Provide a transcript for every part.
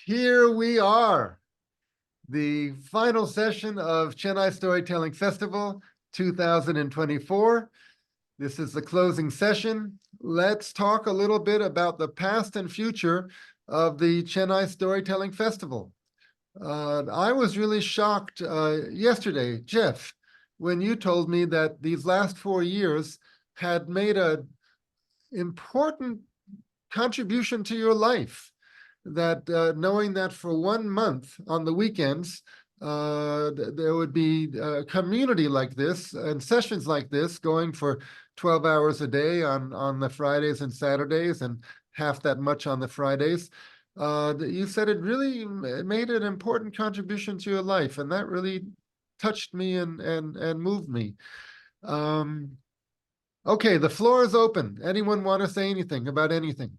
Here we are, the final session of Chennai Storytelling Festival 2024. This is the closing session. Let's talk a little bit about the past and future of the Chennai Storytelling Festival. I was really shocked yesterday, Jeff, when you told me that these last 4 years had made an important contribution to your life. That knowing that for 1 month on the weekends, there would be a community like this and sessions like this going for 12 hours a day on the Fridays and Saturdays and half that much on the Fridays. You said it really made an important contribution to your life, and that really touched me and moved me. Okay, the floor is open. Anyone want to say anything about anything?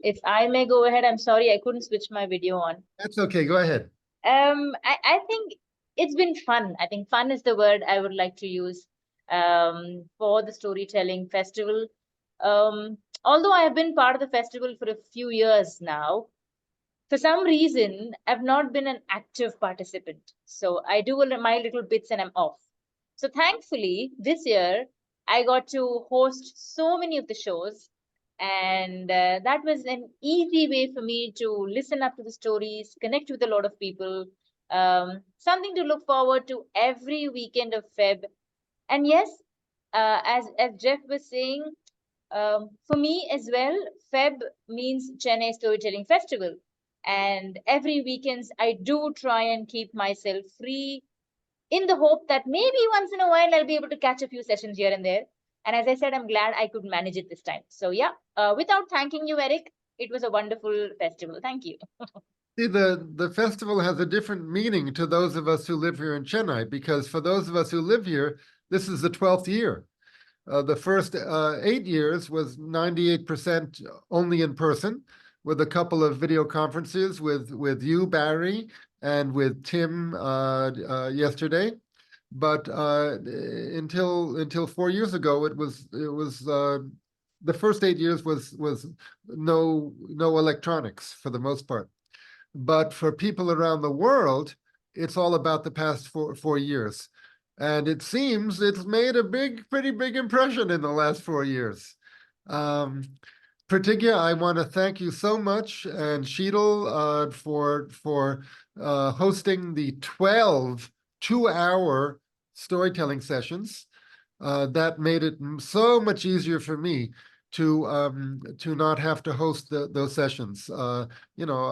If I may go ahead, I'm sorry, I couldn't switch my video on. That's okay, go ahead. I think it's been fun. I think fun is the word I would like to use for the storytelling festival. Although I have been part of the festival for a few years now, for some reason, I've not been an active participant. So I do my little bits and I'm off. So thankfully, this year, I got to host so many of the shows. And that was an easy way for me to listen up to the stories, connect with a lot of people, something to look forward to every weekend of Feb. And yes, as Jeff was saying, for me as well, Feb means Chennai Storytelling Festival. And every weekends, I do try and keep myself free in the hope that maybe once in a while I'll be able to catch a few sessions here and there. And as I said, I'm glad I could manage it this time. So yeah, without thanking you, Eric, it was a wonderful festival. Thank you. See, the festival has a different meaning to those of us who live here in Chennai, because for those of us who live here, this is the 12th year. The first 8 years was 98% only in person, with a couple of video conferences with you, Barry, and with Tim yesterday. But until 4 years ago, it was the first 8 years was no electronics for the most part. But for people around the world, it's all about the past four years. And it seems it's made a pretty big impression in the last 4 years. Pratigya, I want to thank you so much, and Sheetal for hosting the 12 2-hour storytelling sessions. That made it so much easier for me to not have to host those sessions. You know,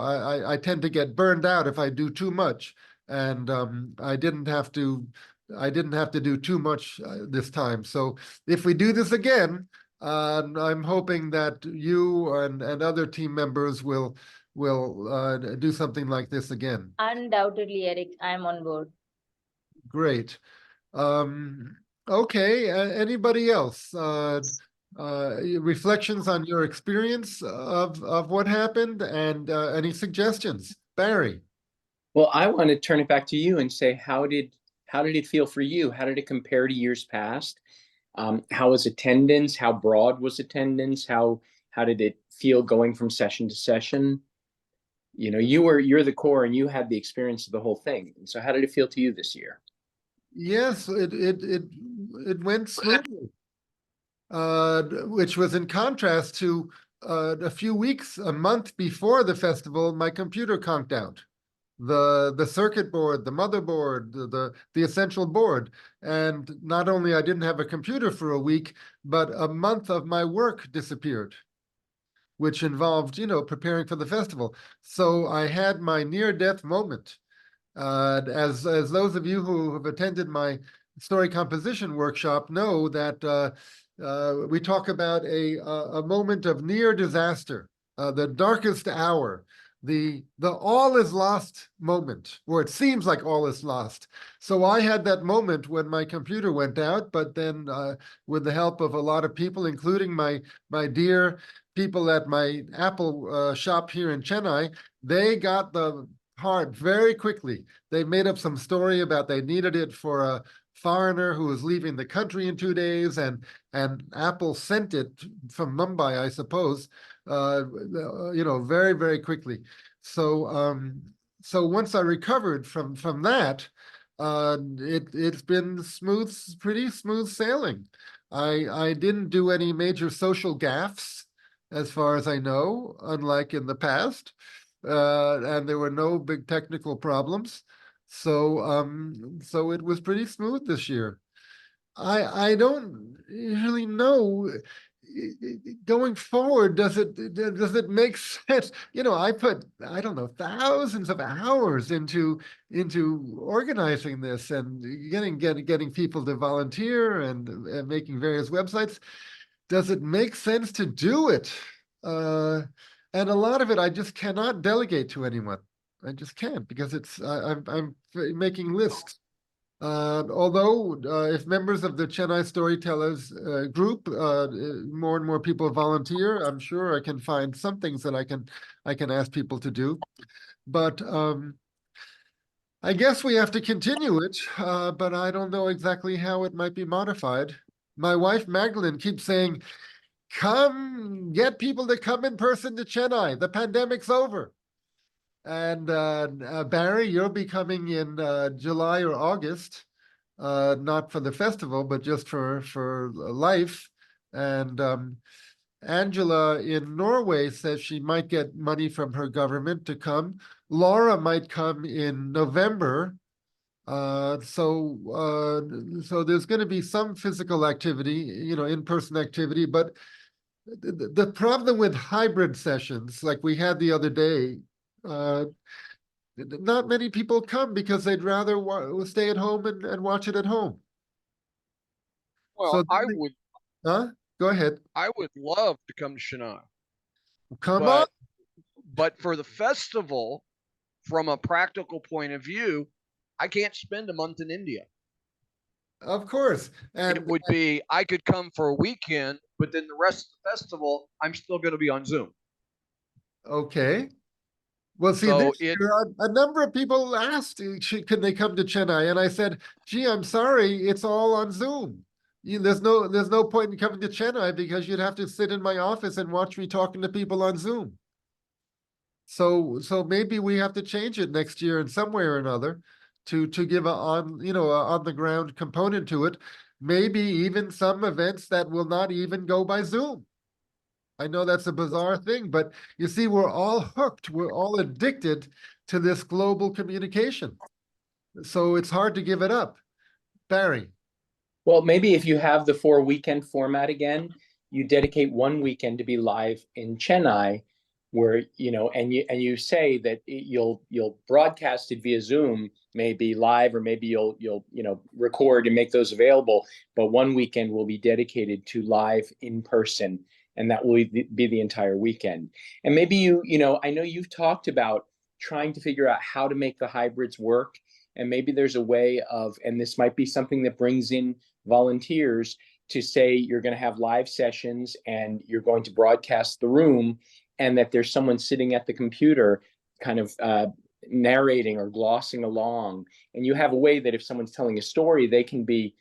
I tend to get burned out if I do too much, and I didn't have to do too much this time. So if we do this again, I'm hoping that you and other team members will do something like this again. Undoubtedly, Eric, I'm on board. Great. Okay, anybody else? Reflections on your experience of what happened, and any suggestions? Barry. Well, I want to turn it back to you and say, how did it feel for you? How did it compare to years past? How was attendance? How broad was attendance? How did it feel going from session to session? You know, you're the core and you had the experience of the whole thing. And so how did it feel to you this year? Yes, it went smoothly, which was in contrast to a month before the festival, my computer conked out. The circuit board, the motherboard, the essential board. And not only I didn't have a computer for a week, but a month of my work disappeared, which involved, you know, preparing for the festival. So I had my near-death moment. As those of you who have attended my story composition workshop know, that we talk about a moment of near disaster, the darkest hour, the all is lost moment, or it seems like all is lost. So I had that moment when my computer went out, but then with the help of a lot of people, including my dear people at my Apple shop here in Chennai, they got the hard very quickly. They made up some story about they needed it for a foreigner who was leaving the country in 2 days, and Apple sent it from Mumbai, I suppose, very, very quickly. So once I recovered from that, it's been pretty smooth sailing. I didn't do any major social gaffes, as far as I know, unlike in the past. And there were no big technical problems. So it was pretty smooth this year. I don't really know going forward, does it make sense? I put, I don't know, thousands of hours into organizing this and getting people to volunteer and making various websites. Does it make sense to do it? And a lot of it I just cannot delegate to anyone. I just can't, because I'm making lists. Although if members of the Chennai Storytellers group, more and more people volunteer, I'm sure I can find some things that I can ask people to do. But I guess we have to continue it, but I don't know exactly how it might be modified. My wife Magdalene keeps saying, "Come, get people to come in person to Chennai. The pandemic's over." And Barry, you'll be coming in July or August, not for the festival, but just for life. And Angela in Norway says she might get money from her government to come. Laura might come in November. So there's going to be some physical activity, in-person activity, but the problem with hybrid sessions, like we had the other day, not many people come because they'd rather stay at home and watch it at home. Well, So, huh? Go ahead. I would love to come to Chennai, Come on. but for the festival, from a practical point of view, I can't spend a month in India. Of course. And It would be, I could come for a weekend, but then the rest of the festival, I'm still going to be on Zoom. okay. Well, see, So this year, a number of people asked, can they come to Chennai? And I said, gee, I'm sorry, it's all on Zoom. There's no point in coming to Chennai because you'd have to sit in my office and watch me talking to people on Zoom. So maybe we have to change it next year in some way or another to give a on the ground component to it. Maybe even some events that will not even go by Zoom. I know that's a bizarre thing, but you see, we're all hooked. We're all addicted to this global communication. So it's hard to give it up. Barry. Well, maybe if you have the 4 weekend format again, you dedicate one weekend to be live in Chennai, where and you say that you'll broadcast it via Zoom, maybe live, or maybe you'll record and make those available. But one weekend will be dedicated to live in person, and that will be the entire weekend. And maybe I know you've talked about trying to figure out how to make the hybrids work. And maybe there's a way of, and this might be something that brings in volunteers, to say you're going to have live sessions and you're going to broadcast the room, and that there's someone sitting at the computer kind of narrating or glossing along. And you have a way that if someone's telling a story, they can be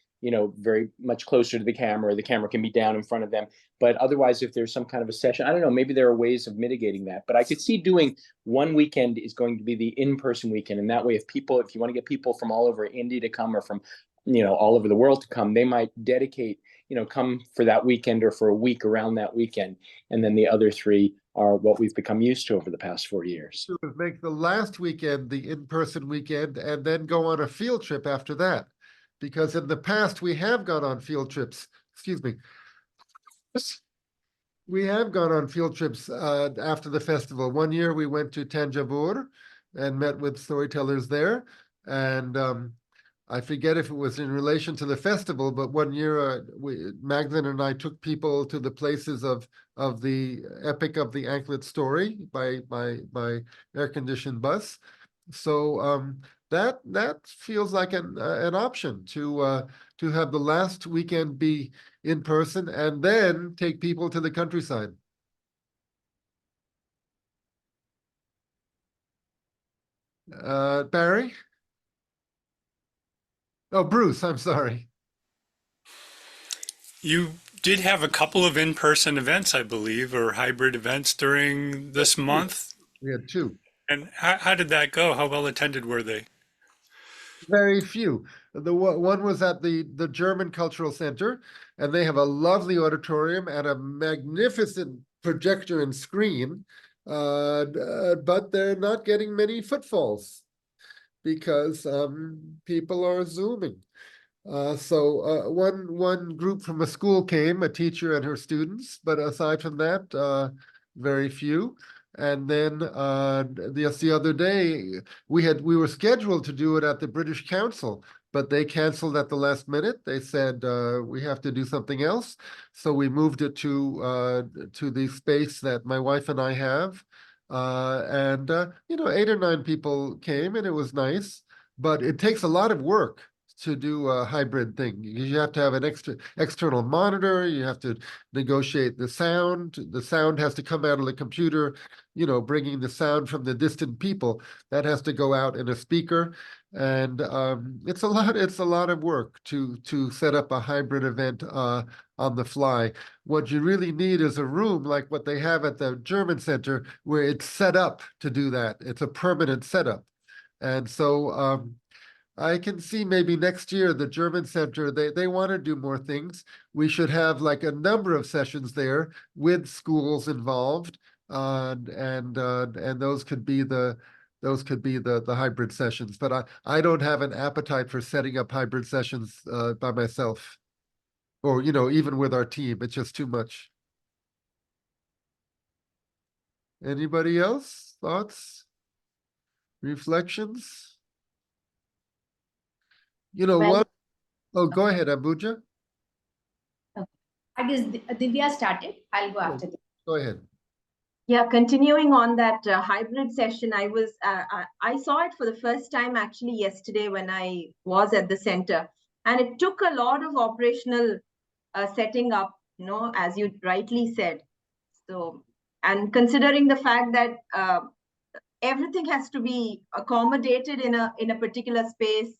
very much closer to the camera can be down in front of them. But otherwise, if there's some kind of a session, I don't know, maybe there are ways of mitigating that. But I could see doing one weekend is going to be the in-person weekend. And that way, if you want to get people from all over India to come, or from, all over the world to come, they might dedicate, come for that weekend or for a week around that weekend. And then the other 3 are what we've become used to over the past 4 years. Make the last weekend the in-person weekend and then go on a field trip after that. Because in the past, we have gone on field trips. Excuse me. We have gone on field trips after the festival. One year we went to Tanjavur and met with storytellers there. And I forget if it was in relation to the festival, but one year Magdalene and I took people to the places of the Epic of the Anklet Story by air-conditioned bus. So that feels like an option to have the last weekend be in person and then take people to the countryside. Barry? Oh, Bruce, I'm sorry. You did have a couple of in-person events, I believe, or hybrid events during this month. We had two. And how did that go? How well attended were they? Very few. One was at the German Cultural Center, and they have a lovely auditorium and a magnificent projector and screen, but they're not getting many footfalls because people are Zooming. So one group from a school came, a teacher and her students, but aside from that, very few. And then the other day we were scheduled to do it at the British Council, but they canceled at the last minute. They said we have to do something else, so we moved it to the space that my wife and I have. And 8 or 9 people came, and it was nice, but it takes a lot of work to do a hybrid thing. You have to have an external monitor. You have to negotiate the sound. The sound has to come out of the computer, bringing the sound from the distant people. That has to go out in a speaker. And it's a lot of work to set up a hybrid event on the fly. What you really need is a room like what they have at the German Center, where it's set up to do that. It's a permanent setup. And so I can see maybe next year the German Center, they want to do more things. We should have like a number of sessions there with schools involved, and those could be the hybrid sessions. But I don't have an appetite for setting up hybrid sessions by myself, or even with our team. It's just too much. Anybody else? Thoughts? Reflections? Well- What? Oh, go ahead, Ambuja. I guess Divya started. I'll go after this. Go ahead. Yeah, continuing on that hybrid session, I saw it for the first time actually yesterday when I was at the center, and it took a lot of operational setting up, as you rightly said. So, and considering the fact that everything has to be accommodated in a particular space,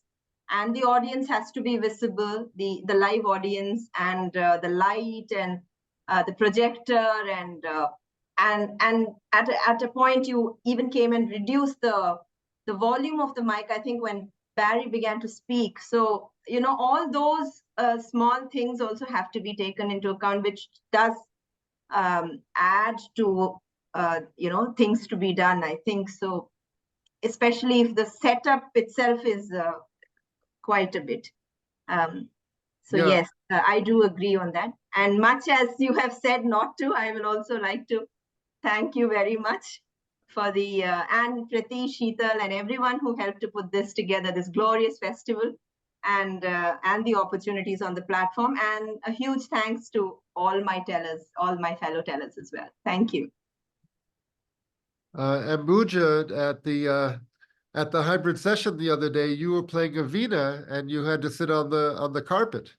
and the audience has to be visible, the live audience, and the light, and the projector, and at a point you even came and reduced the volume of the mic, I think, when Barry began to speak. So all those small things also have to be taken into account, which does add to things to be done, I think. So especially if the setup itself is quite a bit. So Yeah. yes, I do agree on that. And much as you have said not to, I will also like to thank you very much for the and Prati, Sheetal, and everyone who helped to put this together, this glorious festival, and the opportunities on the platform. And a huge thanks to all my tellers, all my fellow tellers as well. Thank you. Ambuja, at the hybrid session the other day, you were playing a veena and you had to sit on the carpet.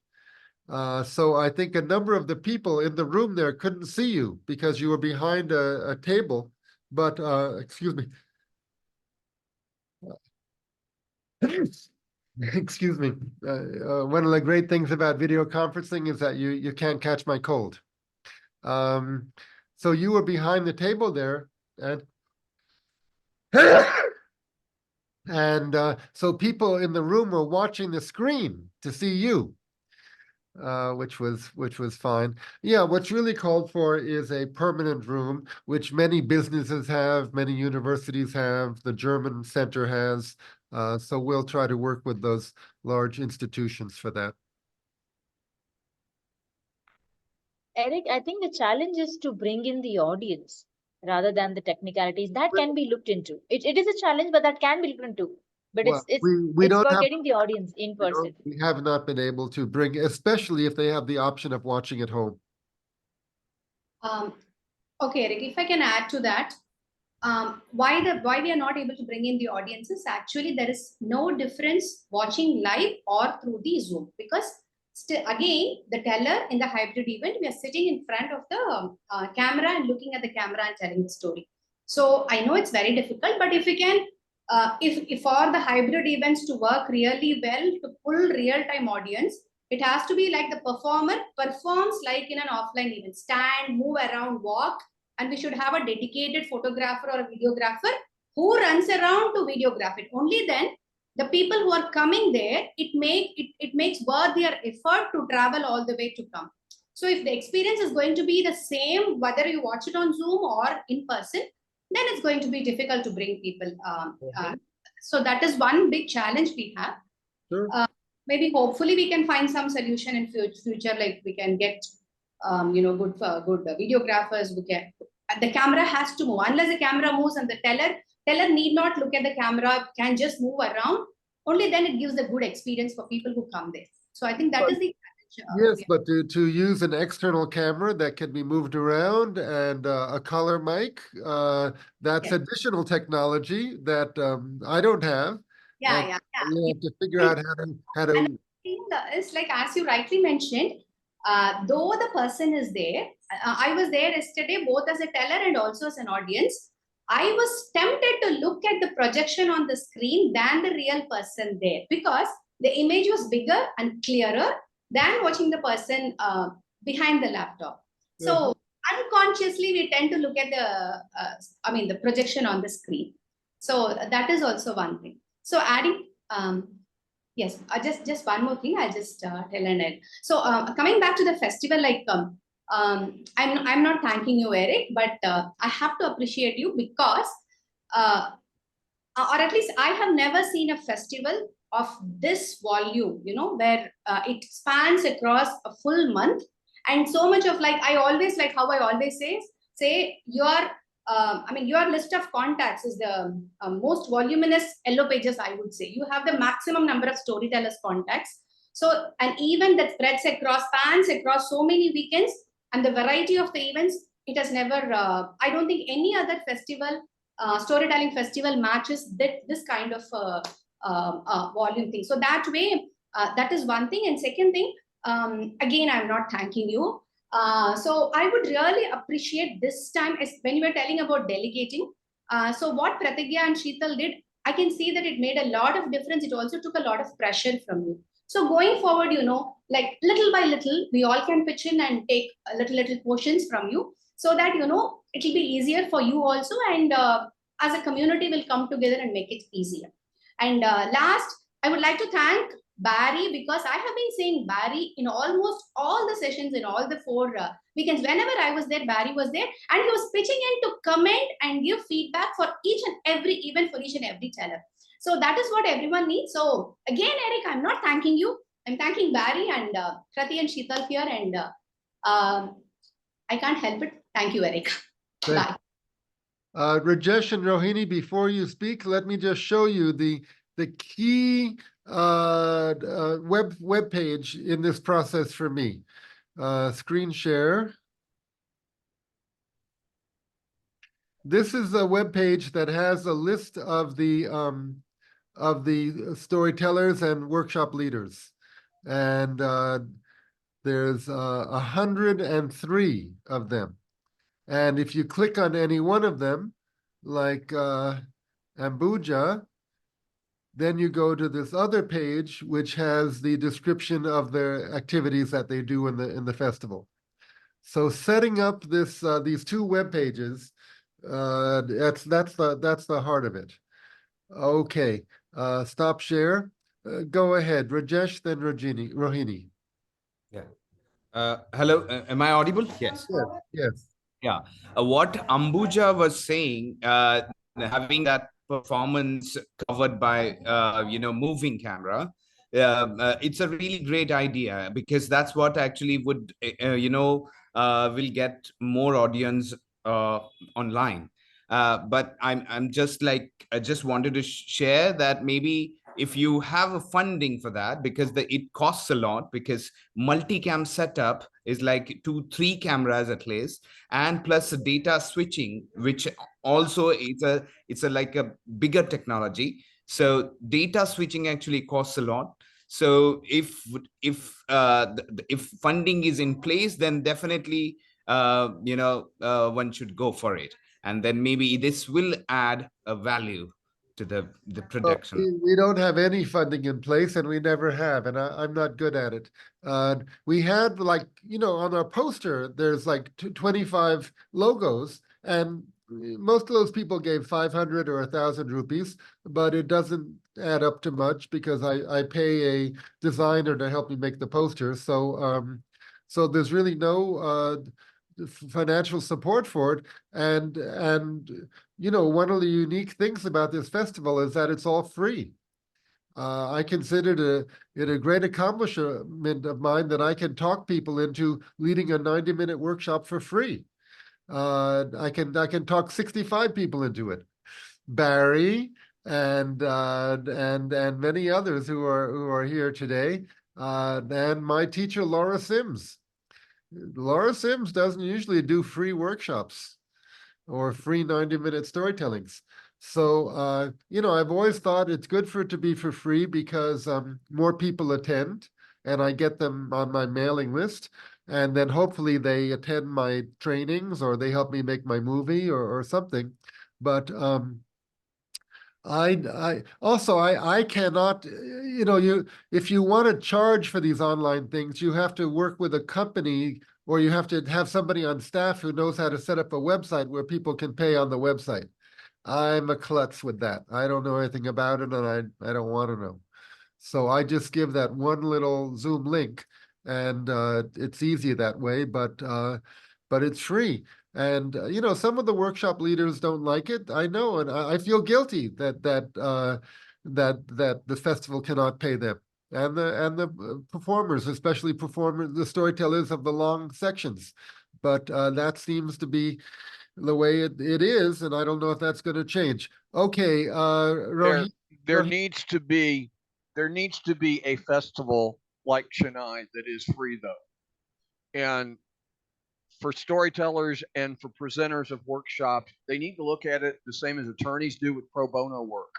So I think a number of the people in the room there couldn't see you because you were behind a table. But excuse me. Excuse me. One of the great things about video conferencing is that you can't catch my cold. So you were behind the table there, and so people in the room were watching the screen to see you, which was fine. Yeah, what's really called for is a permanent room, which many businesses have, many universities have, the German Center has. So we'll try to work with those large institutions for that. Eric, I think the challenge is to bring in the audience rather than the technicalities. That can be looked into. It is a challenge, but that can be looked into. But Well, it's we it's don't about have- getting the audience in person. We have not been able to bring, especially if they have the option of watching at home. Okay, Eric, if I can add to that, why we are not able to bring in the audiences? Actually, there is no difference watching live or through the Zoom, because still, again, the teller in the hybrid event, we are sitting in front of the camera and looking at the camera and telling the story. So I know it's very difficult, but if we can if for the hybrid events to work really well, to pull real-time audience, it has to be like the performer performs like in an offline event, stand, move around, walk, and we should have a dedicated photographer or a videographer who runs around to videograph it. Only then the people who are coming there, it makes worth their effort to travel all the way to come. So if the experience is going to be the same, whether you watch it on Zoom or in person, then it's going to be difficult to bring people. So that is one big challenge we have. Sure. Maybe hopefully we can find some solution in future, like we can get good videographers. We can, the camera has to move. Unless the camera moves and the teller need not look at the camera, can just move around. Only then it gives a good experience for people who come there. So I think that is the Yes, but to use an external camera that can be moved around and a color mic, that's Yeah. additional technology that I don't have. Yeah. You have to figure out how to. And it's like, as you rightly mentioned, though the person is there, I was there yesterday both as a teller and also as an audience. I was tempted to look at the projection on the screen than the real person there, because the image was bigger and clearer than watching the person behind the laptop. So unconsciously we tend to look at the projection on the screen. So that is also one thing. So adding yes, just one more thing. I'll just tell and end. So coming back to the festival, like I'm not thanking you, Eric, but I have to appreciate you because, or at least I have never seen a festival of this volume, where it spans across a full month, and so much of, like, I always, like how I always say your list of contacts is the most voluminous yellow pages, I would say. You have the maximum number of storytellers contacts. So an event that spans across so many weekends, and the variety of the events, it has never, I don't think any other festival, storytelling festival matches this kind of volume thing. So that way, that is one thing. And second thing, again, I'm not thanking you. So I would really appreciate this time, when you were telling about delegating. So what Pratigya and Sheetal did, I can see that it made a lot of difference. It also took a lot of pressure from you. So going forward, like little by little, we all can pitch in and take little portions from you, so that, it will be easier for you also. And as a community, we'll come together and make it easier. And last, I would like to thank Barry, because I have been saying Barry in almost all the sessions in all the 4 weekends. Whenever I was there, Barry was there, and he was pitching in to comment and give feedback for each and every event, for each and every teller. So that is what everyone needs. So again, Eric, I'm not thanking you. I'm thanking Barry and Krati and Sheetal here, and I can't help it. Thank you, Eric. Bye. Rajesh and Rohini, before you speak, let me just show you the key web page in this process for me. Screen share. This is a web page that has a list of the storytellers and workshop leaders, and there's 103 of them. And if you click on any one of them, like Ambuja, then you go to this other page, which has the description of the activities that they do in the festival. So setting up this these 2 web pages, that's the heart of it. Okay, stop share. Go ahead, Rajesh, then Rohini. Yeah. Hello, am I audible? Yes. Yes. Yeah. What Ambuja was saying, having that performance covered by, moving camera, it's a really great idea, because that's what actually would, will get more audience online. But I'm just like, I just wanted to share that maybe if you have a funding for that, because it costs a lot, because multicam setup is like 2-3 cameras at least, and plus data switching, which also it's like a bigger technology. So data switching actually costs a lot. So if funding is in place, then definitely one should go for it, and then maybe this will add a value to the Well, production. we don't have any funding in place, and we never have, and I'm not good at it. We had, like, on our poster, there's like 25 logos, and most of those people gave 500 or 1,000 rupees, but it doesn't add up to much because I pay a designer to help me make the poster. So there's really no financial support for it, and one of the unique things about this festival is that it's all free. I consider it a great accomplishment of mine that I can talk people into leading a 90-minute workshop for free. I can talk 65 people into it. Barry and many others who are here today, and my teacher Laura Sims. Laura Sims doesn't usually do free workshops or free 90-minute storytellings. So, I've always thought it's good for it to be for free because more people attend and I get them on my mailing list. And then hopefully they attend my trainings or they help me make my movie or something. But I cannot, if you want to charge for these online things, you have to work with a company or you have to have somebody on staff who knows how to set up a website where people can pay on the website. I'm a klutz with that. I don't know anything about it, and I don't want to know. So I just give that one little Zoom link, and it's easy that way, but it's free. And some of the workshop leaders don't like it. I know, and I feel guilty that the festival cannot pay them, and the performers, especially the storytellers of the long sections. But that seems to be the way it is, and I don't know if that's going to change. Okay, Rohit. There Rohit- needs to be a festival like Chennai that is free though, and for storytellers and for presenters of workshops, they need to look at it the same as attorneys do with pro bono work.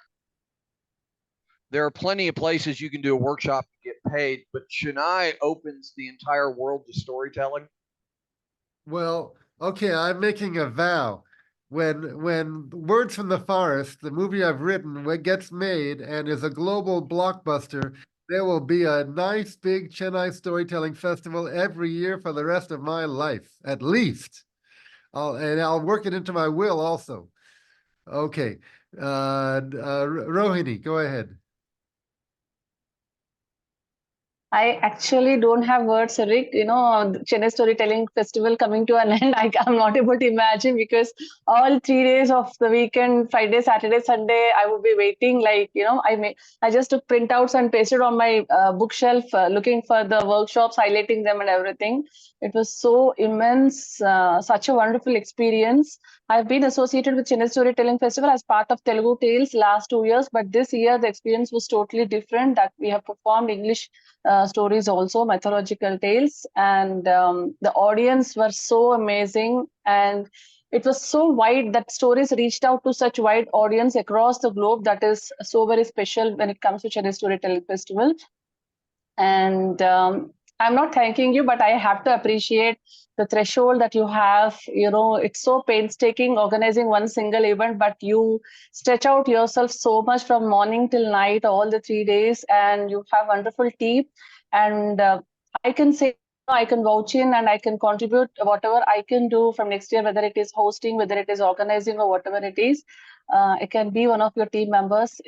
There are plenty of places you can do a workshop to get paid, but Chennai opens the entire world to storytelling. Well, okay, I'm making a vow. When Words from the Forest, the movie I've written, gets made and is a global blockbuster, there will be a nice big Chennai Storytelling Festival every year for the rest of my life, at least. I'll work it into my will also. Okay, Rohini, go ahead. I actually don't have words, Rick. The Chennai Storytelling Festival coming to an end. I'm not able to imagine because all 3 days of the weekend, Friday, Saturday, Sunday, I would be waiting. I just took printouts and pasted on my bookshelf, looking for the workshops, highlighting them and everything. It was so immense, such a wonderful experience. I've been associated with Chennai Storytelling Festival as part of Telugu Tales last 2 years, but this year the experience was totally different. That we have performed English stories also, mythological tales, and the audience were so amazing, and it was so wide that stories reached out to such wide audience across the globe. That is so very special when it comes to Chennai Storytelling Festival. And I'm not thanking you, but I have to appreciate the threshold that you have. It's so painstaking organizing one single event, but you stretch out yourself so much from morning till night, all the 3 days, and you have wonderful team. And I can say, I can vouch in and I can contribute whatever I can do from next year, whether it is hosting, whether it is organizing, or whatever it is. I can be one of your team members.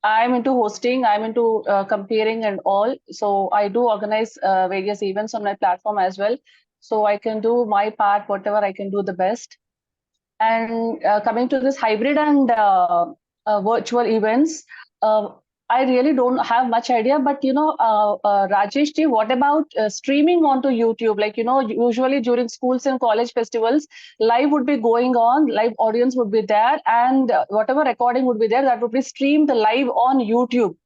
I'm into hosting, I'm into comparing and all. So I do organize various events on my platform as well. So I can do my part, whatever I can do the best. And coming to this hybrid and virtual events, I really don't have much idea. But, Rajesh ji, what about streaming onto YouTube? Usually during schools and college festivals, live would be going on, live audience would be there, and whatever recording would be there, that would be streamed live on YouTube.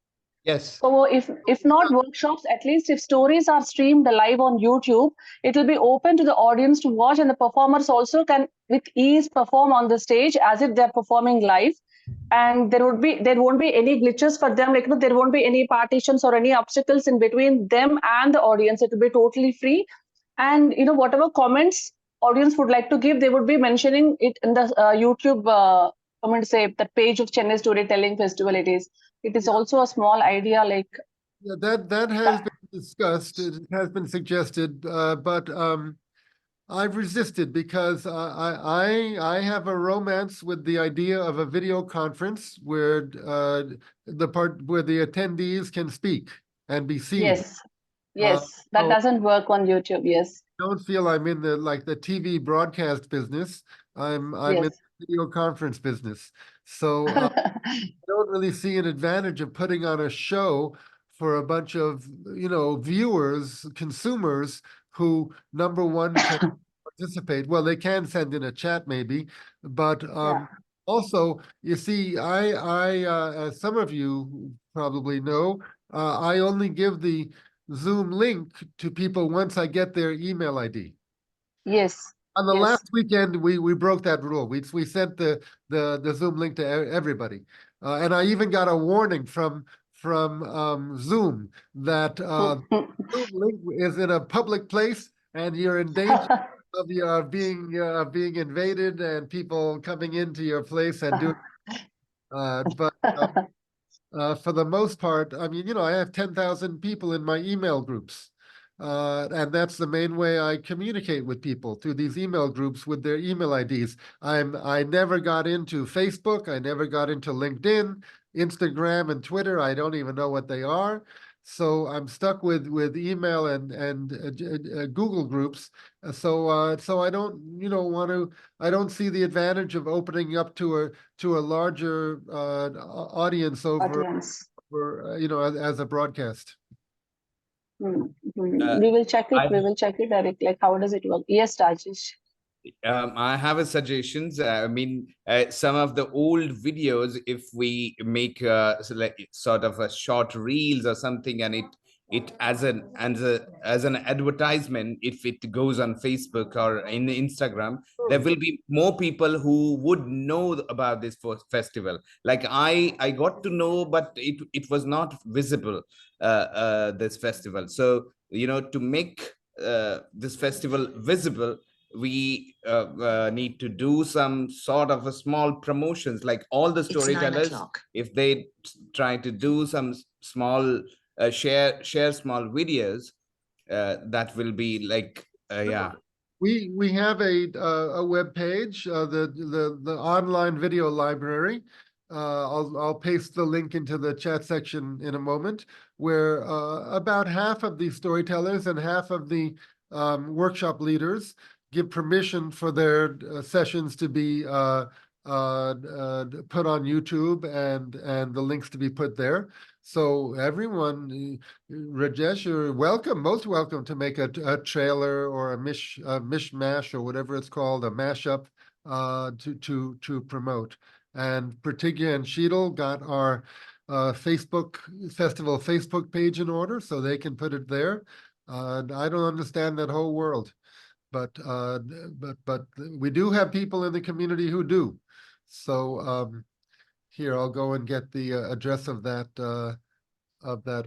Yes. So if not workshops, at least if stories are streamed live on YouTube, it will be open to the audience to watch, and the performers also can with ease perform on the stage as if they're performing live. And there won't be any glitches for them. There won't be any partitions or any obstacles in between them and the audience. It will be totally free. And whatever comments audience would like to give, they would be mentioning it in the YouTube comment, say that page of Chennai Storytelling Festival. It is also a small idea like Yeah, that has been discussed, it has been suggested, but I've resisted because I have a romance with the idea of a video conference where the part where the attendees can speak and be seen. yes, yes, that so- doesn't work on YouTube. Yes, Don't feel I'm in the the TV broadcast business. I'm in yes. the video conference business. So I don't really see an advantage of putting on a show for a bunch of, viewers, consumers who, number one, can participate. Well, they can send in a chat maybe, but Yeah. also, you see, as some of you probably know, I only give the Zoom link to people once I get their email ID. Yes. On the Yes. last weekend, we broke that rule. We sent the Zoom link to everybody, and I even got a warning from Zoom that Zoom link is in a public place and you're in danger of being invaded and people coming into your place and doing. But for the most part, I mean, I have 10,000 people in my email groups. And that's the main way I communicate with people, through these email groups with their email IDs. I never got into Facebook. I never got into LinkedIn, Instagram, and Twitter. I don't even know what they are. So I'm stuck with email and Google groups. So I don't want to. I don't see the advantage of opening up to a larger audience Audience. as a broadcast. We will check it. I- We will check it, Eric. Like, how does it work? Yes, Rajesh. I have a suggestions. I mean, some of the old videos, if we make sort of a short reels or something, and it as an advertisement, if it goes on Facebook or in Instagram, there will be more people who would know about this festival. Like I got to know, but it was not visible, this festival. So to make this festival visible, we need to do some sort of a small promotions, like all the storytellers, if they try to do some small share small videos, that will be like yeah. We have a web page, the online video library. I'll paste the link into the chat section in a moment, where about half of the storytellers and half of the workshop leaders give permission for their sessions to be put on YouTube and the links to be put there. So everyone, Rajesh, you're welcome, most welcome to make a trailer or a mishmash or whatever it's called, a mashup to promote. And Pratigya and Sheetal got our Facebook festival Facebook page in order, so they can put it there. I don't understand that whole world, but we do have people in the community who do. So here, I'll go and get the address of that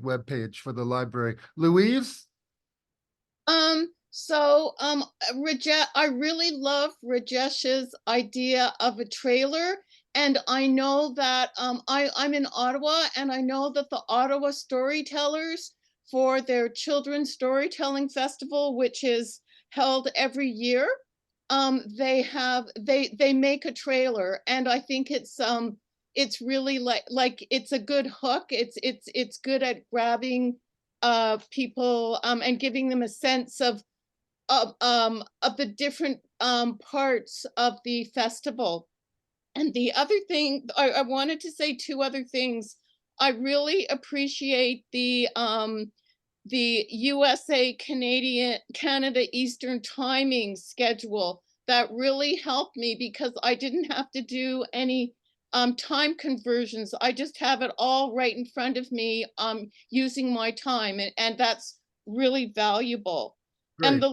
web page for the library. Louise? Rajesh, I really love Rajesh's idea of a trailer. And I know that I'm in Ottawa, and I know that the Ottawa storytellers, for their children's storytelling festival, which is held every year, they make a trailer, and I think it's really like it's a good hook. It's good at grabbing people and giving them a sense of the different parts of the festival. And the other thing, I wanted to say two other things. I really appreciate the USA Canada Eastern timing schedule. That really helped me because I didn't have to do any time conversions. I just have it all right in front of me using my time, and that's really valuable. Great. And the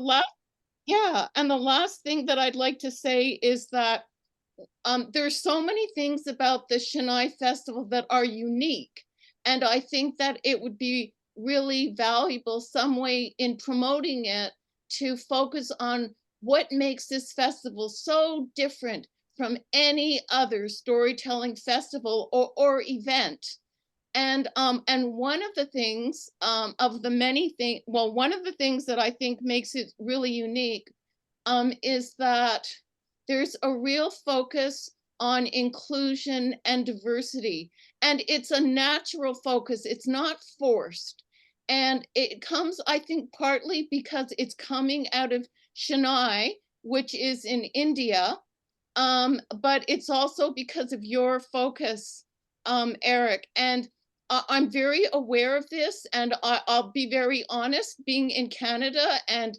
last thing that I'd like to say is that there's so many things about the Chennai Festival that are unique. And I think that it would be really valuable some way in promoting it to focus on what makes this festival so different from any other storytelling festival or event. And one of the things of the many things, well, one of the things that I think makes it really unique is that there's a real focus on inclusion and diversity. And it's a natural focus, it's not forced. And it comes, I think, partly because it's coming out of Chennai, which is in India, but it's also because of your focus, Eric. And I'm very aware of this, and I'll be very honest, being in Canada and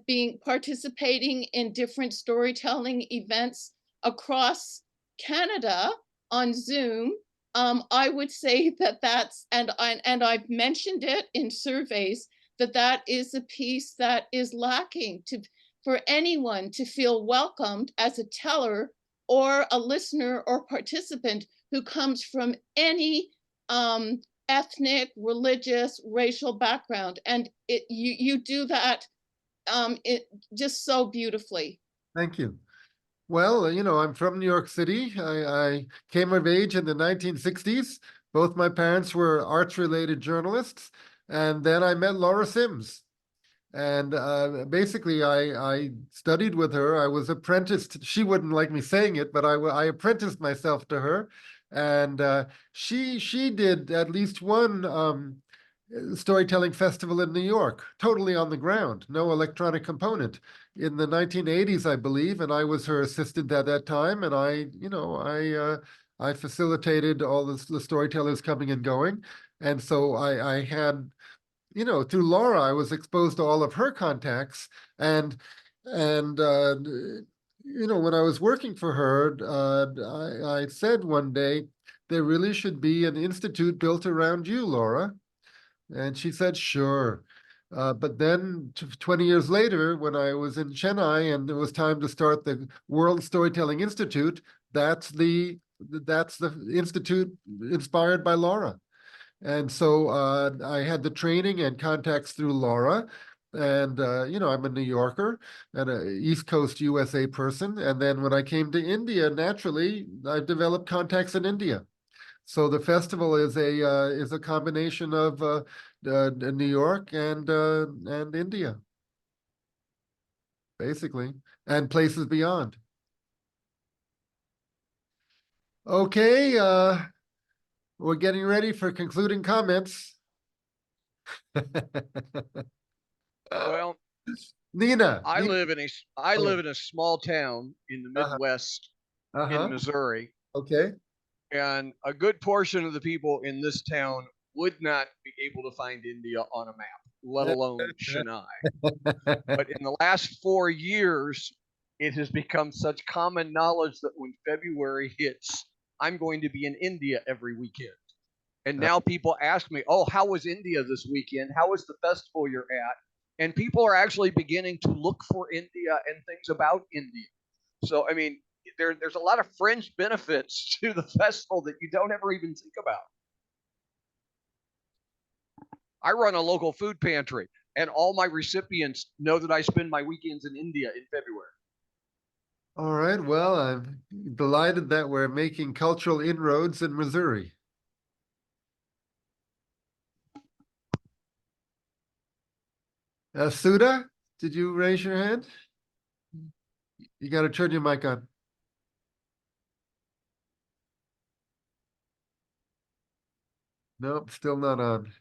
being participating in different storytelling events across Canada on Zoom. I would say that and I've mentioned it in surveys, that is a piece that is lacking for anyone to feel welcomed as a teller or a listener or participant who comes from any ethnic, religious, racial background. And you do that it just so beautifully. Thank you. Well, you know, I'm from New York City. I came of age in the 1960s. Both my parents were arts-related journalists. And then I met Laura Sims. And basically, I studied with her. I was apprenticed. She wouldn't like me saying it, but I apprenticed myself to her. And she did at least one storytelling festival in New York, totally on the ground, no electronic component, in the 1980s, I believe. And I was her assistant at that time. And I facilitated all the storytellers coming and going. And so I had, you know, through Laura, I was exposed to all of her contacts. And you know, when I was working for her, I said one day, there really should be an institute built around you, Laura. And she said, sure. But then 20 years later, when I was in Chennai and it was time to start the World Storytelling Institute, that's the institute inspired by Laura. And so I had the training and contacts through Laura. And, you know, I'm a New Yorker and an East Coast USA person. And then when I came to India, naturally, I developed contacts in India. So the festival is a combination of New York and India, basically, and places beyond. Okay, we're getting ready for concluding comments. Well, Nina. I Nina. live in a small town in the Midwest in Missouri, Okay. and a good portion of the people in this town would not be able to find India on a map, let alone Chennai. But in the last 4 years, it has become such common knowledge that when February hits, I'm going to be in India every weekend. And now people ask me, oh, how was India this weekend? How was the festival you're at? And people are actually beginning to look for India and things about India. So, I mean, there's a lot of fringe benefits to the festival that you don't ever even think about. I run a local food pantry, and all my recipients know that I spend my weekends in India in February. All right. Well, I'm delighted that we're making cultural inroads in Missouri. Sudha, did you raise your hand? You got to turn your mic on. Nope, still not on.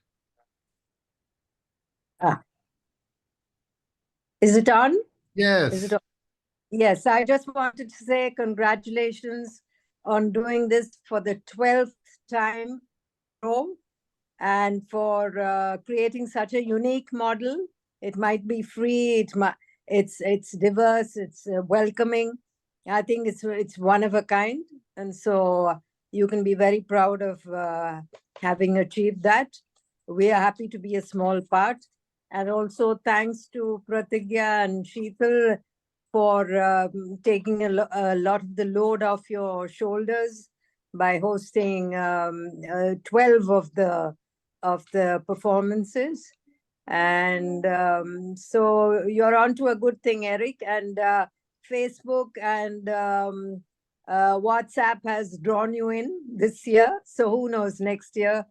Is it on? Yes. Is it on? Yes, I just wanted to say congratulations on doing this for the 12th time and for creating such a unique model. It might be free, it's diverse, it's welcoming. I think it's one of a kind, and so you can be very proud of having achieved that. We are happy to be a small part, and also thanks to Pratigya and Sheetal for taking a lot of the load off your shoulders by hosting 12 of the performances. And so you're on to a good thing, Eric. And Facebook and WhatsApp has drawn you in this year. So who knows, next year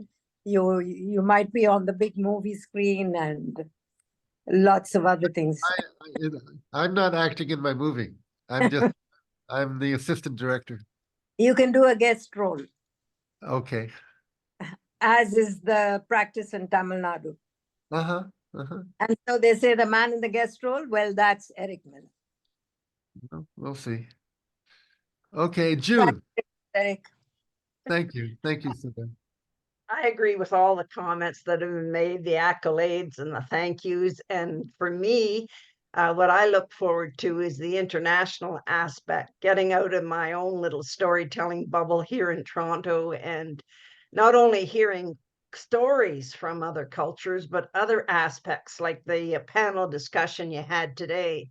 you might be on the big movie screen and lots of other things. I'm not acting in my movie. I'm the assistant director. You can do a guest role, Okay. as is the practice in Tamil Nadu. Uh-huh. Uh-huh. And so they say the man in the guest role, well, that's Eric Miller. Well, we'll see. Okay, June. Eric. Thank you. Thank you, Sudha. I agree with all the comments that have been made, the accolades and the thank yous. And for me, what I look forward to is the international aspect, getting out of my own little storytelling bubble here in Toronto, and not only hearing stories from other cultures, but other aspects like the panel discussion you had today.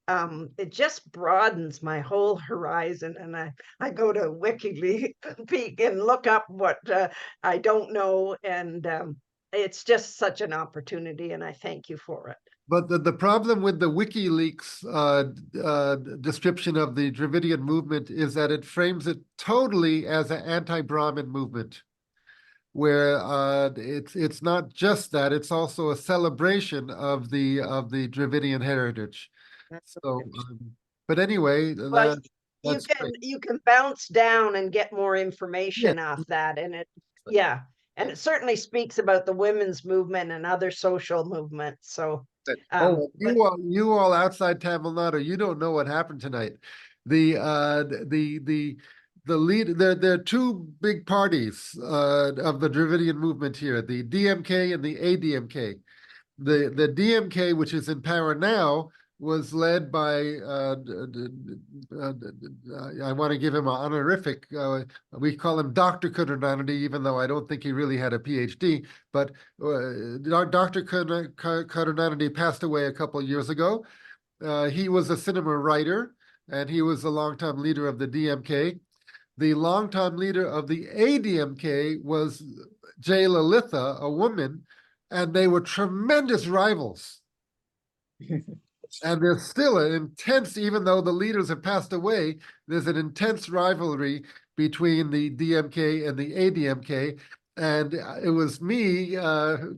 It just broadens my whole horizon, and I go to WikiLeaks and look up what I don't know, and it's just such an opportunity, and I thank you for it. But the problem with the WikiLeaks description of the Dravidian movement is that it frames it totally as an anti-Brahmin movement, where it's not just that, it's also a celebration of the Dravidian heritage. So, but anyway, Well, that's great. you can bounce down and get more information off that, and it and it certainly speaks about the women's movement and other social movements. So you all outside Tamil Nadu, you don't know what happened tonight. The lead, there are two big parties of the Dravidian movement here, the DMK and the ADMK. The DMK, which is in power now, was led by I want to give him an honorific. We call him Dr. Karunanidhi, even though I don't think he really had a PhD. But Dr. Karunanidhi passed away a couple of years ago. He was a cinema writer, and he was a longtime leader of the DMK. The longtime leader of the ADMK was Jayalalitha, a woman, and they were tremendous rivals. And there's still an intense, even though the leaders have passed away, there's an intense rivalry between the DMK and the ADMK. And it was me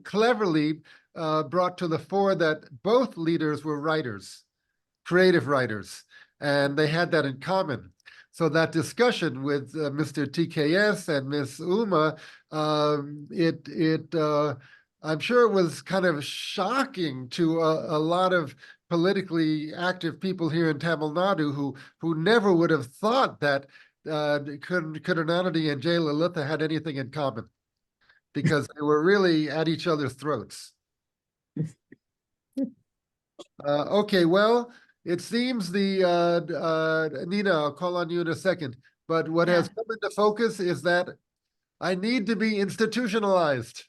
cleverly brought to the fore that both leaders were writers, creative writers, and they had that in common. So that discussion with Mr. TKS and Miss Uma, I'm sure it was kind of shocking to a lot of politically active people here in Tamil Nadu who never would have thought that Karunanidhi and Jayalalitha had anything in common, because they were really at each other's throats. Okay, well, it seems Nina, I'll call on you in a second, but what has come into focus is that I need to be institutionalized.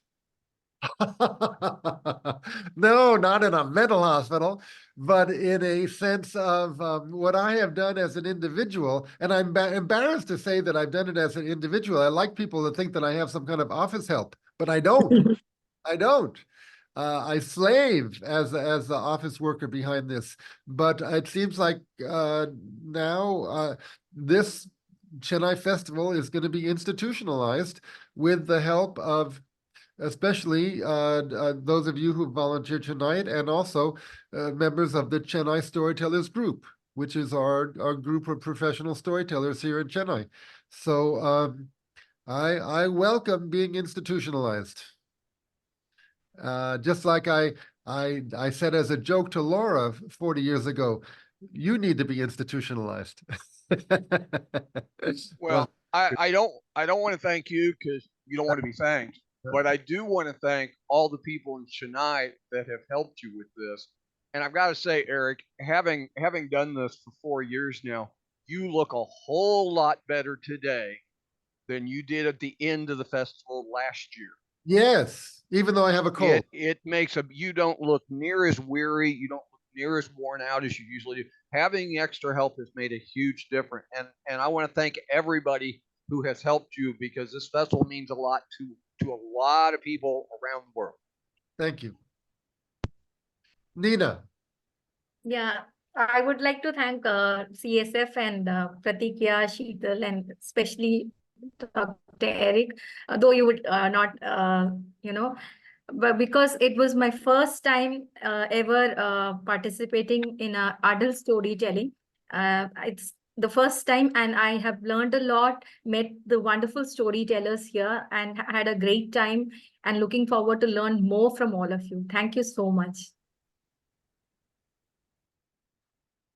No, not in a mental hospital, but in a sense of what I have done as an individual. And I'm embarrassed to say that I've done it as an individual. I like people to think that I have some kind of office help, but I don't. I don't. I slave as the office worker behind this. But it seems like now this Chennai Festival is going to be institutionalized with the help of especially those of you who volunteered tonight, and also members of the Chennai Storytellers Group, which is our group of professional storytellers here in Chennai. So I welcome being institutionalized. Just like I said as a joke to Laura 40 years ago, you need to be institutionalized. Well, I don't want to thank you because you don't want to be thanked. But I do want to thank all the people in Chennai that have helped you with this. And I've got to say, Eric, having done this for 4 years now, you look a whole lot better today than you did at the end of the festival last year. Yes, even though I have a cold. It makes you don't look near as weary, you don't look near as worn out as you usually do. Having the extra help has made a huge difference. And I want to thank everybody who has helped you, because this festival means a lot to a lot of people around the world. Thank you. Nina. Yeah, I would like to thank CSF and Pratikya, Sheetal, and especially Dr. Eric, though you would not, but because it was my first time ever participating in adult storytelling. It's the first time, and I have learned a lot, met the wonderful storytellers here, and had a great time, and looking forward to learn more from all of you. Thank you so much.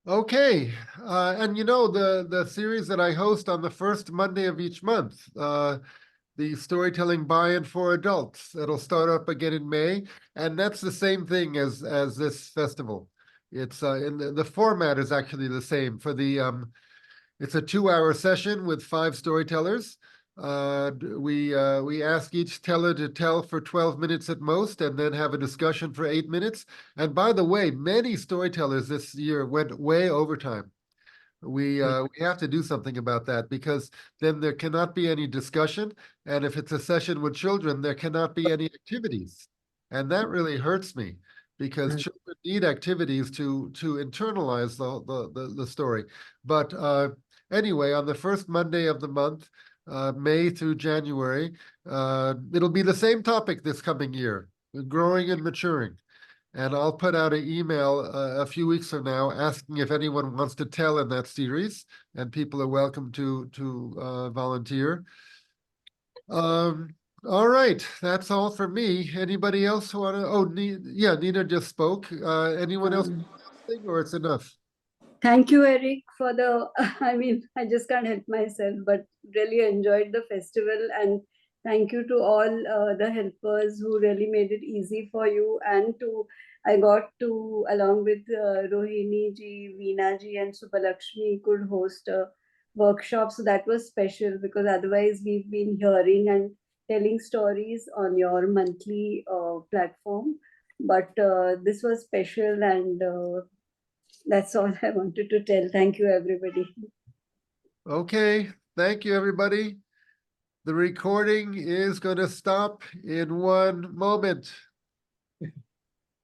Okay, and you know, the series that I host on the first Monday of each month, the storytelling buy-in for adults. It'll start up again in May, and that's the same thing as this festival. It's in the format is actually the same for the it's a 2-hour session with 5 storytellers. We ask each teller to tell for 12 minutes at most, and then have a discussion for 8 minutes. And by the way, many storytellers this year went way overtime. We have to do something about that, because then there cannot be any discussion, and if it's a session with children, there cannot be any activities, and that really hurts me, because children need activities to internalize the story. But anyway, on the first Monday of the month, May through January, it'll be the same topic this coming year: growing and maturing. And I'll put out an email a few weeks from now asking if anyone wants to tell in that series, and people are welcome to volunteer. All right, that's all for me. Anybody else want to? Oh, yeah, Nina just spoke. Anyone else, or it's enough? Thank you, Eric, for the, I mean, I just can't help myself, but really enjoyed the festival. And thank you to all the helpers who really made it easy for you. And I got to, along with Rohini ji, Veena ji, and Subbalakshmi, could host a workshop. So that was special, because otherwise we've been hearing and telling stories on your monthly platform. But this was special, and that's all I wanted to tell. Thank you, everybody. Okay, thank you, everybody. The recording is going to stop in 1 moment.